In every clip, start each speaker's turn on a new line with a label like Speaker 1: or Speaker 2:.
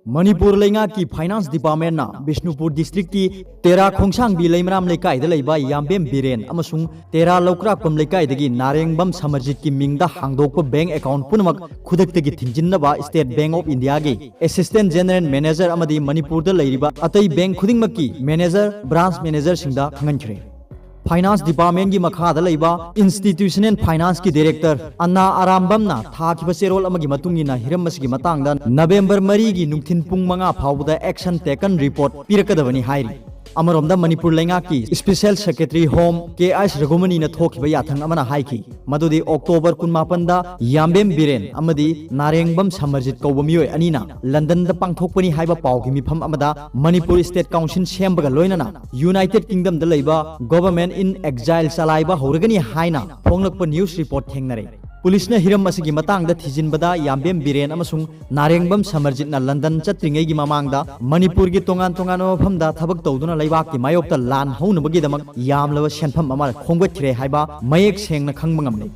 Speaker 1: मणिपुर लेंगा की finance department ना बिष्णुपुर डिस्ट्रिक्ट की तेरा खोंगसांग बी लेमराम लेकाई द लेबा यामबेम बिरेन अमसुंग तेरा लौक्राकपम लेकाई दगी नारेंगबम समरजित की मिंगदा हांगदोकप बैंक अकाउंट पुनमक खुदक्तगी थिंजिन्नबा स्टेट बैंक ऑफ इंडिया की असिस्टेंट जनरल मैनेजर अमदी मणिपुर द लेरिबा अतई बैंक खुदिंगमकी मैनेजर ब्रांच मैनेजर सिंगदा खंगनखरे फाइनेंस डिपार्टमेंट की मखादा लेबा इंस्टीट्यूशनल फाइनेंस की डायरेक्टर अन्ना आरामबमना थाकिबा चेरोल अमगी मतुंगिना हिरमसगी मतांगदा नवेंबर 4 की नुंथिन पुंग 5 फाउबदा एक्शन टेकन रिपोर्ट पिरकदबनी हाइरी अमरोमदा मणिपुर लेंगा की special secretary home K S रघुमनी ने थोखिबा याथंग अमना हाइकी मदुदी अक्टोबर 19 दा यामबेम बिरेन अमदी नारेंगबम समरजित कौब मियोय अनीना लंदन दा पांगथोकपनी हाइबा पावगी मिफम अमदा मणिपुर स्टेट काउंसिल सेमबगा लोइनना यूनाइटेड किंगडम दा लेबा गवर्नमेंट इन एक्जाइल चलाइबा हौरगनी हाइना फोंगलकप न्यूज रिपोर्ट थेंगनरे पुलिस ने हिरम मसिगी मतांगदा थिजिनबदा यामबेम बिरेन अमसुंग नारेंगबम समरजितना लंदन चत्रिंगैगी ममांगदा मणिपुर की तोंगान तोंगान मफमदा थबक तौदुना लेबाक की मायोक्ता लान हौनबगीदमक यामलबा सेनफम अमा खोंगथ्रे हाइबा मयेक सेंगना खंगबंगमने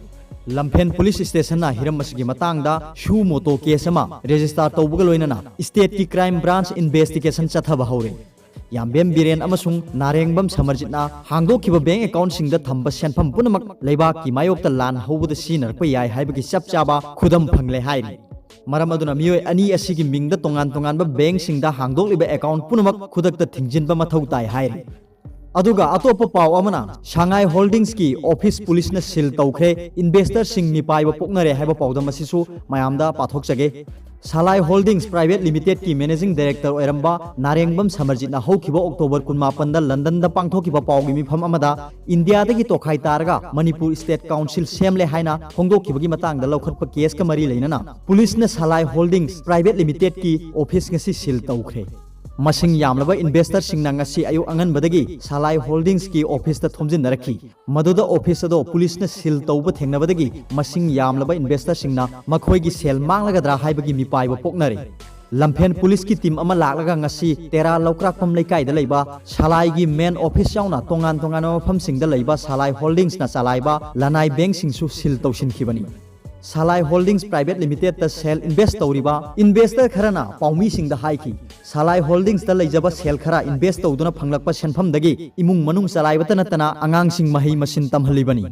Speaker 1: लम्फेन पुलिस स्टेशन हिरम मसिगी मतांगदा शू मोटो केस अमा रजिस्टर तौबगा लोइनना स्टेट की क्राइम ब्रांच इन्वेस्टिगेशन चथबा हौरे यामबेम बिरेन अमसुंग नारेंगबम समरजितना हांगदोखिबा बैंक अकाउंट सिंगदा थंबा सेनफम पुनमक लेबाक की मायोक्ता लान हौबदा सिनरप याय हाइबगी चपचाबा खुदम फंगले हाइरी मरम अदुना मियोय अनी असिगी मिंगदा तोंगान तोंगानबा बैंक सिंगदा हांगदोखलिबा अकाउंट पुनमक खुदकता थिंगजिनबा मथौ ताय हाइरी अदुगा अतोप पाव अमना शांघाई होल्डिंग्स की ऑफिस पुलिस ने सील तौखरे इन्वेस्टर सिंग निपाइबा पोकनरे हाइबा पावदा मसिसु मयामदा पाथोकचगे सालाई होल्डिंग्स प्राइवेट लिमिटेड की मैनेजिंग डायरेक्टर ओरंबा नारेंगबम समरजितना हौखिबा अक्टोबर 19 दा लंदन दा पांगथोखिबा पावगी मिफम अमदा इंडिया दगी तोखाई तारगा मणिपुर स्टेट काउंसिल सेमले हाइना फोंगदोखिबगी मतंगदा लौखटपा केस का मरी लेनना पुलिस ने सालाई होल्डिंग्स प्राइवेट लिमिटेड की ऑफिस ngasi सील तौखरे मसिंग यामलबा इन्वेस्टर सिंगना ngasi अयु अंगनबदगी सालाई होल्डिंग्स की ऑफिस ता थोमजिनरखी मदुदा ऑफिस अदो पुलिस ने सील तौब थेंगनबदगी मसिंग यामलबा इन्वेस्टर सिंगना मखोयगी सेल मांगलगदरा हाइबगी मिपाइबा पोकनरे लम्फेन पुलिस की टीम अमा लागलगा ngasi तेरा लौक्राकपम लेकाइदा लेबा सालाई की मेन ऑफिस यावना तोंगान तोंगान मफम सिंगदा लेबा सालाई होल्डिंग्स ना चलाइबा लनाई बैंक सिंगसु सील तौसिनखिबनी सालाई होल्डिंग्स प्राइवेट लिमिटेड ता सेल इन्वेस्ट तौरिबा इन्वेस्टर खरना पाउमी सिंगदा हाइकी सालाई होल्डिंग्स ता लेजबा सेल खरा इन्वेस्ट तौदुना फंगलकपा सेनफम दगी इमुंग मनुंग चलाइबता नतना आंगांग सिंग मही मसिन तमहलिबनी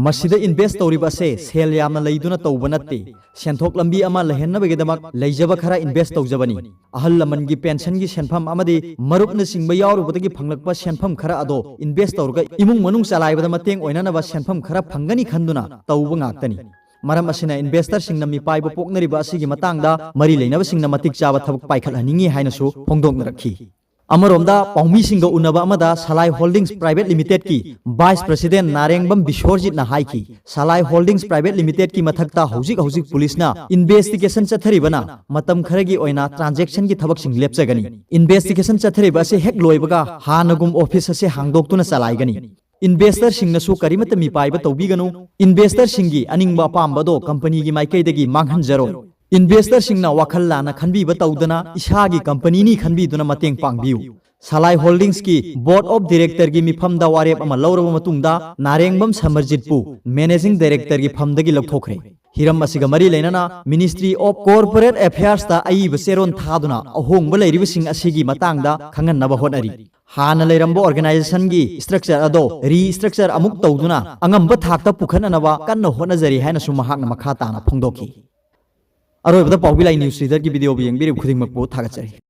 Speaker 1: मसिदा इन्वेस्ट तौरिबा से सेल यामना लेदुना तौबा नत्ते सेंथोक लंबी अमा लहेन्नबगीदमक लेजबा खरा इन्वेस्ट तौजबनी अहल लमन की पेंशन की सेनफम अमदी मरुपना सिंगबा यावरुबदगी फंगलकपा सेनफम खरा अदो इन्वेस्ट तौरगा इमुंग मनुंग चलाइबदा मतेंग ओइनानबा सेनफम खरा फंगनी खंदुना तौबा ngaktani मरम असिना इन्वेस्टर सिंगना मिपाइबा पोकनरिबा असिगी मतांगदा मरी लेनबा सिंगना मतिक चाबा थबक पाइखलहनिंगी हाइनसु फोंगदोकनरखी अमरोमदा पाउमी सिंग उनबा अमदा सालाई होल्डिंग्स प्राइवेट लिमिटेड की वाइस प्रेसिडेंट नारेंगबम बिश्वरजित ना हाइकी सालाई होल्डिंग्स प्राइवेट लिमिटेड की मथकता हौजिक हौजिक पुलिस ना इन्वेस्टिगेशन चथरिबना मतम खरगी ओइना ट्रांजैक्शन की थबक सिंग लेपजगनी इन्वेस्टिगेशन चथरिबा से हेक लोइबगा हानगुम ऑफिस से हांगदोक्तुना चलाइगनी इन्वेस्टर सिंगनसु करिमत मिपाइबा तौबिगनु इन्वेस्टर सिंगी अनिंगबा पामबदो कंपनी की माइकैदगी मांगहनजरो इन्वेस्टर सिंगना वाखल लाना खनबीबा तौदना इसागी कंपनी नी खनबीदुना मतेंग पांगबियु सालाई होल्डिंग्स की बोर्ड ऑफ डायरेक्टर की मिफमदा वारेप अमा लौरबा मतुंगदा नारेंगबम समरजितपु मैनेजिंग डायरेक्टर की फमदगी लौथोखरे हिरम असिगा मरी लेनना मिनिस्ट्री ऑफ कॉर्पोरेट अफेयर्स ता अईब सेरोन थादुना अहोंगबा लेरिबसिंग असिगी मतंगदा खंगननबा होनरी हाना लेरंबो ऑर्गेनाइजेशन की स्ट्रक्चर अदो रीस्ट्रक्चर अमुक तौदुना अंगंबा थाकता पुखननबा कन्न होनजरी हायनसु महाकना मखा ताना फोंदोखी अरोइबदा पाउबिलाई न्यूज रीडर की वीडियो भी यंगबिरि खुदिंगमकपो थागचरी।